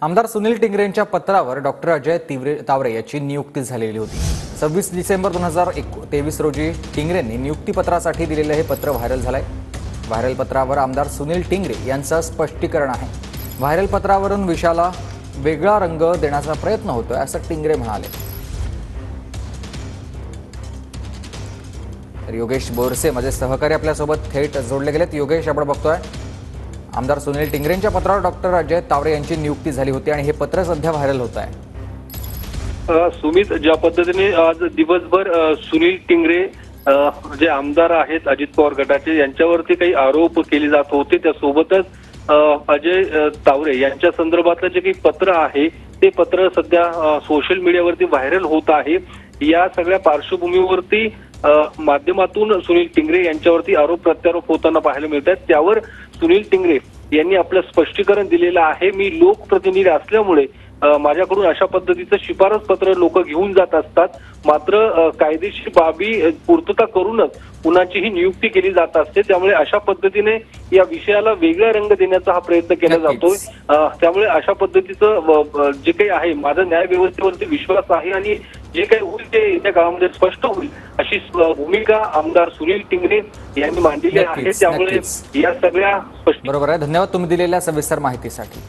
आमदार सुनील टिंगरेंच्या पत्रावर डॉक्टर अजय तावरे याची नियुक्ती झालेली होती। 26 डिसेंबर 2023 रोजी टिंगरेंनी नियुक्तीपत्रासाठी दिलेले हे पत्र व्हायरल झालंय। व्हायरल पत्रावर आमदार सुनील टिंगरे यांचं स्पष्टीकरण आहे। व्हायरल पत्रावरून विषयाला वेगळा रंग देण्याचा प्रयत्न होतोय असं टिंगरे म्हणाले। तर योगेश बोरसे माझे सहकारी आपल्यासोबत थेट जोडले गेलेत। योगेश, आपण बघतोय आमदार सुनील टिंगरेंच्या पत्रावर डॉक्टर अजय तावरे यांची नियुक्ती झाली होती आणि हे पत्र सध्या व्हायरल होत आहे। सुमित, ज्या पद्धतीने आज दिवसभर सुनील टिंगरे जे आमदार आहेत अजित पवार गटाचे यांच्यावरती काही आरोप केले जात होते, त्यासोबतच अजय तावरे यांच्या संदर्भातलं जे काही पत्र आहे ते पत्र सध्या सोशल मीडियावरती व्हायरल होत आहे। या सगळ्या पार्श्वभूमीवरती माध्यमातून सुनील टिंगरे यांच्यावरती आरोप प्रत्यारोप होताना पाहायला मिळत आहेत। त्यावर सुनील टिंगरे यांनी आपलं स्पष्टीकरण दिलेलं आहे। मी लोकप्रतिनिधी असल्यामुळे माझ्याकडून अशा पद्धतीचं शिफारस पत्र लोक घेऊन जात असतात, मात्र कायदेशीर बाबी पूर्तता करूनच कुणाचीही नियुक्ती केली जात असते। त्यामुळे अशा पद्धतीने या विषयाला वेगळा रंग देण्याचा हा प्रयत्न केला जातोय। त्यामुळे अशा पद्धतीचं जे काही आहे, माझा न्याय व्यवस्थेवरती विश्वास आहे आणि जे काही होईल ते येत्या काळामध्ये स्पष्ट होईल अशी भूमिका आमदार सुनील टिंगरे यांनी मांडलेली आहे। त्यामुळे या सगळ्या बरोबर आहे। धन्यवाद तुम्ही दिलेल्या सविस्तर माहितीसाठी।